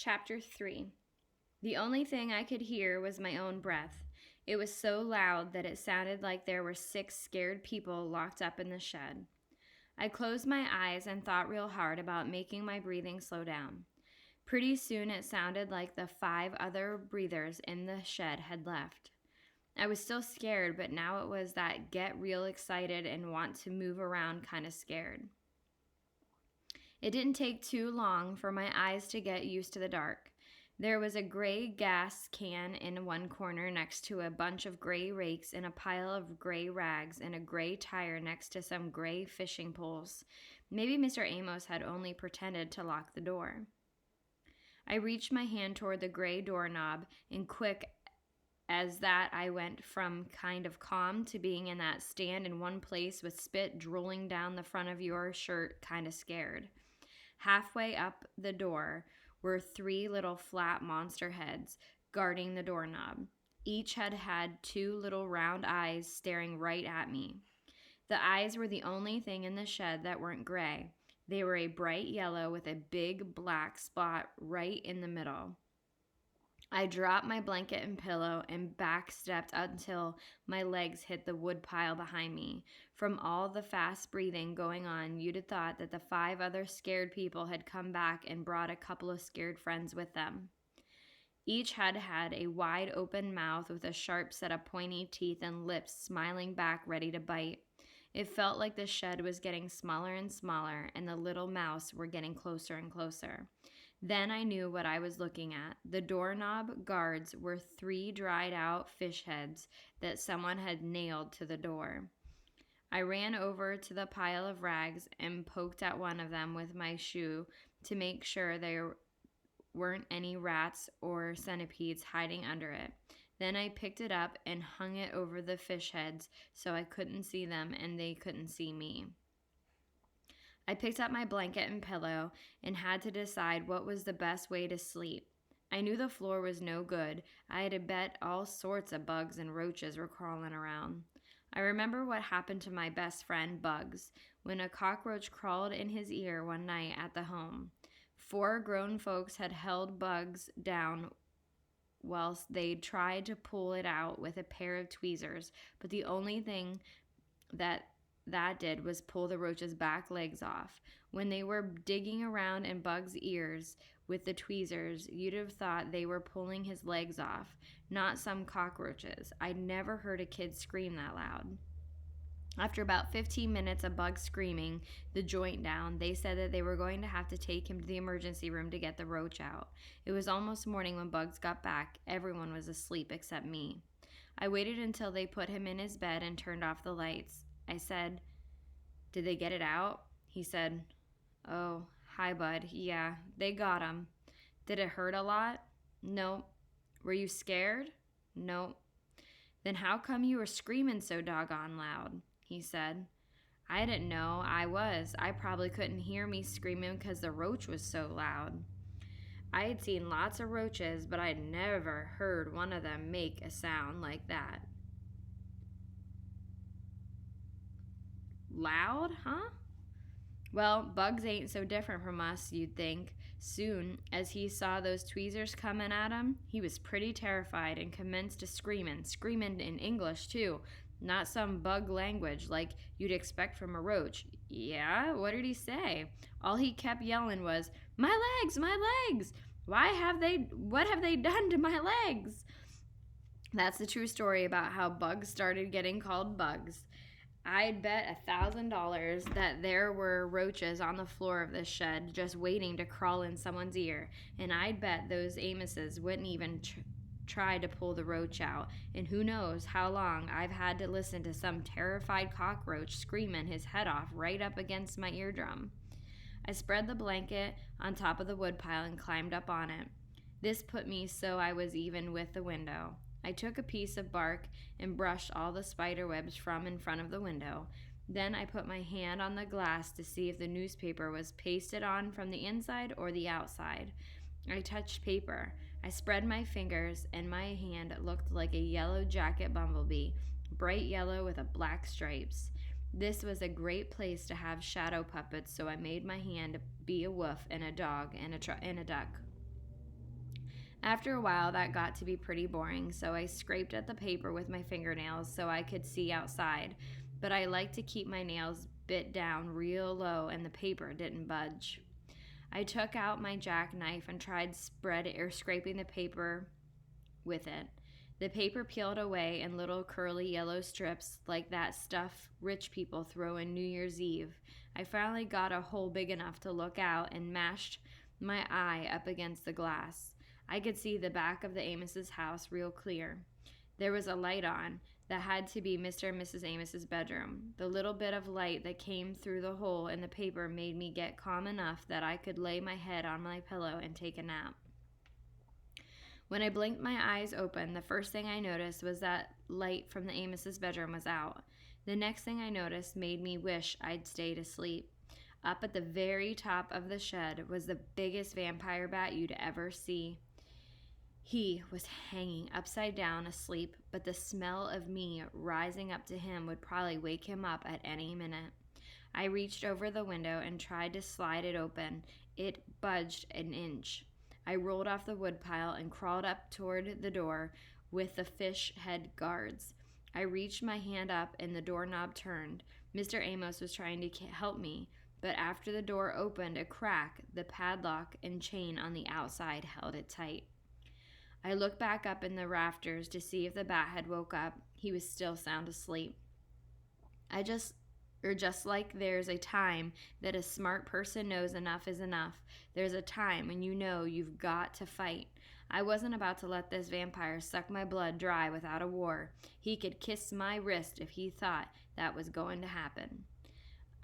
Chapter 3. The only thing I could hear was my own breath. It was so loud that it sounded like there were 6 scared people locked up in the shed. I closed my eyes and thought real hard about making my breathing slow down. Pretty soon it sounded like the 5 other breathers in the shed had left. I was still scared, but now it was that get real excited and want to move around kind of scared. It didn't take too long for my eyes to get used to the dark. There was a gray gas can in one corner next to a bunch of gray rakes and a pile of gray rags and a gray tire next to some gray fishing poles. Maybe Mr. Amos had only pretended to lock the door. I reached my hand toward the gray doorknob, and quick as that I went from kind of calm to being in that stand in one place with spit drooling down the front of your shirt kind of scared. Halfway up the door were 3 little flat monster heads guarding the doorknob. Each had 2 little round eyes staring right at me. The eyes were the only thing in the shed that weren't gray. They were a bright yellow with a big black spot right in the middle. I dropped my blanket and pillow and backstepped until my legs hit the wood pile behind me. From all the fast breathing going on, you'd have thought that the 5 other scared people had come back and brought a couple of scared friends with them. Each had a wide open mouth with a sharp set of pointy teeth and lips smiling back ready to bite. It felt like the shed was getting smaller and smaller, and the little mouse were getting closer and closer. Then I knew what I was looking at. The doorknob guards were 3 dried out fish heads that someone had nailed to the door. I ran over to the pile of rags and poked at one of them with my shoe to make sure there weren't any rats or centipedes hiding under it. Then I picked it up and hung it over the fish heads so I couldn't see them and they couldn't see me. I picked up my blanket and pillow and had to decide what was the best way to sleep. I knew the floor was no good. I had to bet all sorts of bugs and roaches were crawling around. I remember what happened to my best friend, Bugs, when a cockroach crawled in his ear one night at the home. 4 grown folks had held Bugs down whilst they tried to pull it out with a pair of tweezers, but the only thing that did was pull the roach's back legs off. When they were digging around in Bug's ears with the tweezers, you'd have thought they were pulling his legs off, not some cockroaches. I'd never heard a kid scream that loud. After about 15 minutes of Bug screaming the joint down, they said that they were going to have to take him to the emergency room to get the roach out. It was almost morning when Bugs got back. Everyone was asleep except me. I waited until they put him in his bed and turned off the lights. I said, "Did they get it out?" He said, "Oh, hi, Bud. Yeah, they got him." "Did it hurt a lot?" "Nope." "Were you scared?" "Nope." "Then how come you were screaming so doggone loud?" He said, "I didn't know I was. I probably couldn't hear me screaming because the roach was so loud." I had seen lots of roaches, but I'd never heard one of them make a sound like that. Loud, huh? Well, Bugs ain't so different from us, you'd think. Soon, as he saw those tweezers coming at him, he was pretty terrified and commenced to screaming in English, too. Not some bug language like you'd expect from a roach. Yeah, what did he say? All he kept yelling was, "My legs, my legs! What have they done to my legs?" That's the true story about how Bugs started getting called Bugs. I'd bet $1,000 that there were roaches on the floor of this shed just waiting to crawl in someone's ear, and I'd bet those Amoses wouldn't even try to pull the roach out, and who knows how long I've had to listen to some terrified cockroach screaming his head off right up against my eardrum. I spread the blanket on top of the woodpile and climbed up on it. This put me so I was even with the window. I took a piece of bark and brushed all the spider webs from in front of the window. Then I put my hand on the glass to see if the newspaper was pasted on from the inside or the outside. I touched paper. I spread my fingers, and my hand looked like a yellow jacket bumblebee, bright yellow with black stripes. This was a great place to have shadow puppets, so I made my hand be a wolf and a dog and a duck. After a while, that got to be pretty boring, so I scraped at the paper with my fingernails so I could see outside. But I like to keep my nails bit down real low, and the paper didn't budge. I took out my jackknife and tried scraping the paper with it. The paper peeled away in little curly yellow strips like that stuff rich people throw in New Year's Eve. I finally got a hole big enough to look out and mashed my eye up against the glass. I could see the back of the Amos's house real clear. There was a light on. That had to be Mr. and Mrs. Amos's bedroom. The little bit of light that came through the hole in the paper made me get calm enough that I could lay my head on my pillow and take a nap. When I blinked my eyes open, the first thing I noticed was that light from the Amos's bedroom was out. The next thing I noticed made me wish I'd stayed asleep. Up at the very top of the shed was the biggest vampire bat you'd ever see. He was hanging upside down asleep, but the smell of me rising up to him would probably wake him up at any minute. I reached over the window and tried to slide it open. It budged an inch. I rolled off the woodpile and crawled up toward the door with the fish head guards. I reached my hand up and the doorknob turned. Mr. Amos was trying to help me, but after the door opened a crack, the padlock and chain on the outside held it tight. I looked back up in the rafters to see if the bat had woke up. He was still sound asleep. Just like there's a time that a smart person knows enough is enough, there's a time when you know you've got to fight. I wasn't about to let this vampire suck my blood dry without a war. He could kiss my wrist if he thought that was going to happen.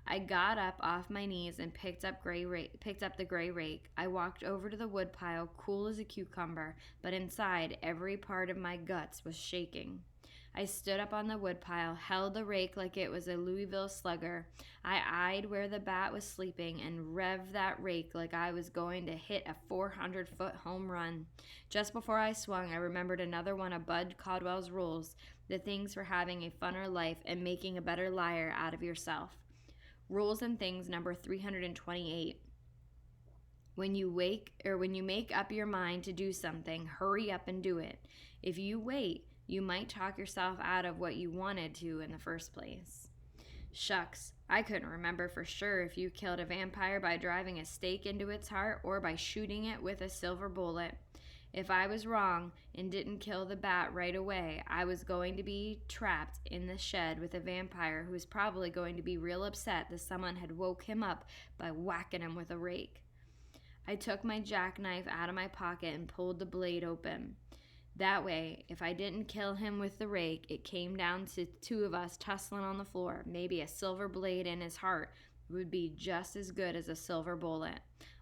I got up off my knees and picked up the gray rake. I walked over to the woodpile, cool as a cucumber, but inside every part of my guts was shaking. I stood up on the woodpile, held the rake like it was a Louisville slugger. I eyed where the bat was sleeping and revved that rake like I was going to hit a 400-foot home run. Just before I swung, I remembered another one of Bud Caldwell's rules, the things for having a funner life and making a better liar out of yourself. Rules and things number 328. When you make up your mind to do something, hurry up and do it. If you wait, you might talk yourself out of what you wanted to in the first place. Shucks, I couldn't remember for sure if you killed a vampire by driving a stake into its heart or by shooting it with a silver bullet. If I was wrong and didn't kill the bat right away, I was going to be trapped in the shed with a vampire who was probably going to be real upset that someone had woke him up by whacking him with a rake. I took my jackknife out of my pocket and pulled the blade open. That way, if I didn't kill him with the rake, it came down to two of us tussling on the floor. Maybe a silver blade in his heart would be just as good as a silver bullet,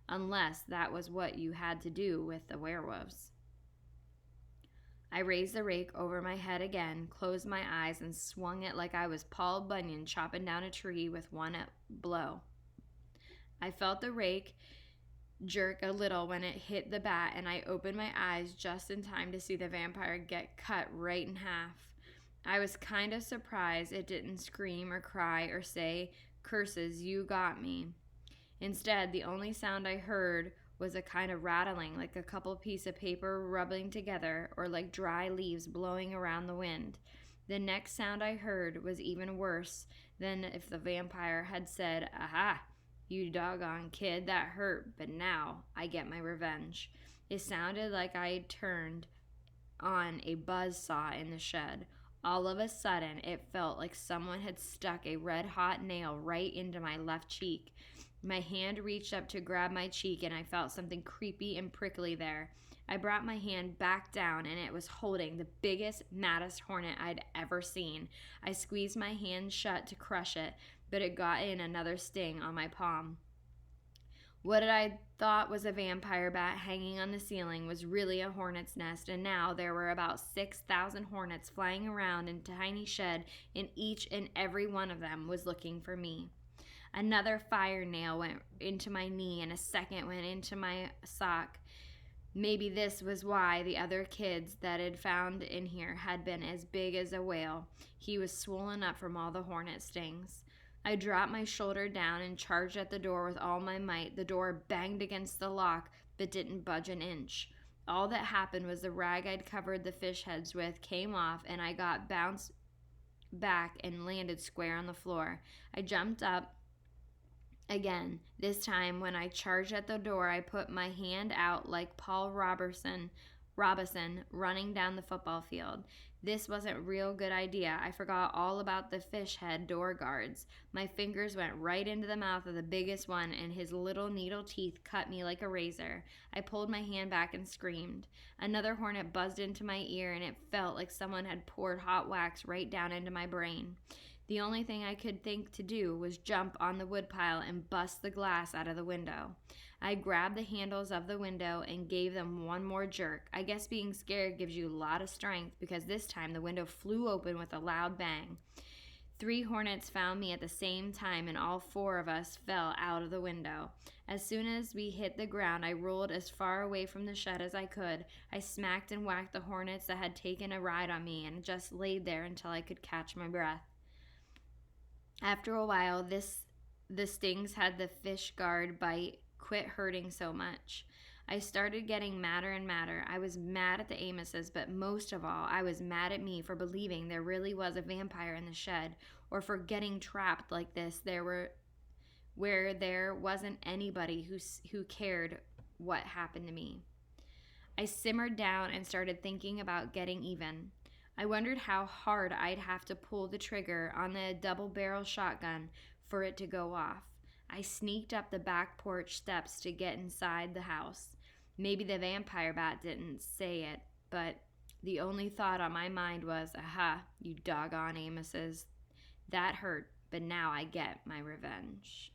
unless that was what you had to do with the werewolves. I raised the rake over my head again, closed my eyes, and swung it like I was Paul Bunyan chopping down a tree with one blow. I felt the rake jerk a little when it hit the bat, and I opened my eyes just in time to see the vampire get cut right in half. I was kind of surprised it didn't scream or cry or say, "Curses, you got me." Instead, the only sound I heard was a kind of rattling, like a couple pieces of paper rubbing together or like dry leaves blowing around the wind. The next sound I heard was even worse than if the vampire had said, "Aha! You doggone kid, that hurt, but now I get my revenge." It sounded like I had turned on a buzzsaw in the shed. All of a sudden, it felt like someone had stuck a red-hot nail right into my left cheek. My hand reached up to grab my cheek, and I felt something creepy and prickly there. I brought my hand back down, and it was holding the biggest, maddest hornet I'd ever seen. I squeezed my hand shut to crush it, but it got in another sting on my palm. What I thought was a vampire bat hanging on the ceiling was really a hornet's nest, and now there were about 6,000 hornets flying around in a tiny shed, and each and every one of them was looking for me. Another fire nail went into my knee, and a second went into my sock. Maybe this was why the other kids that had found in here had been as big as a whale. He was swollen up from all the hornet stings. I dropped my shoulder down and charged at the door with all my might. The door banged against the lock, but didn't budge an inch. All that happened was the rag I'd covered the fish heads with came off, and I got bounced back and landed square on the floor. I jumped up again. This time, when I charged at the door, I put my hand out like Paul Robinson running down the football field. This wasn't a real good idea. I forgot all about the fish head door guards. My fingers went right into the mouth of the biggest one, and his little needle teeth cut me like a razor. I pulled my hand back and screamed. Another hornet buzzed into my ear, and it felt like someone had poured hot wax right down into my brain. The only thing I could think to do was jump on the woodpile and bust the glass out of the window. I grabbed the handles of the window and gave them one more jerk. I guess being scared gives you a lot of strength, because this time the window flew open with a loud bang. 3 hornets found me at the same time, and all 4 of us fell out of the window. As soon as we hit the ground, I rolled as far away from the shed as I could. I smacked and whacked the hornets that had taken a ride on me, and just laid there until I could catch my breath. After a while, the stings had the fish guard bite quit hurting so much. I started getting madder and madder. I was mad at the Amoses, but most of all, I was mad at me for believing there really was a vampire in the shed, or for getting trapped like this where there wasn't anybody who cared what happened to me. I simmered down and started thinking about getting even. I wondered how hard I'd have to pull the trigger on the double-barrel shotgun for it to go off. I sneaked up the back porch steps to get inside the house. Maybe the vampire bat didn't say it, but the only thought on my mind was, aha, you doggone Amoses. That hurt, but now I get my revenge.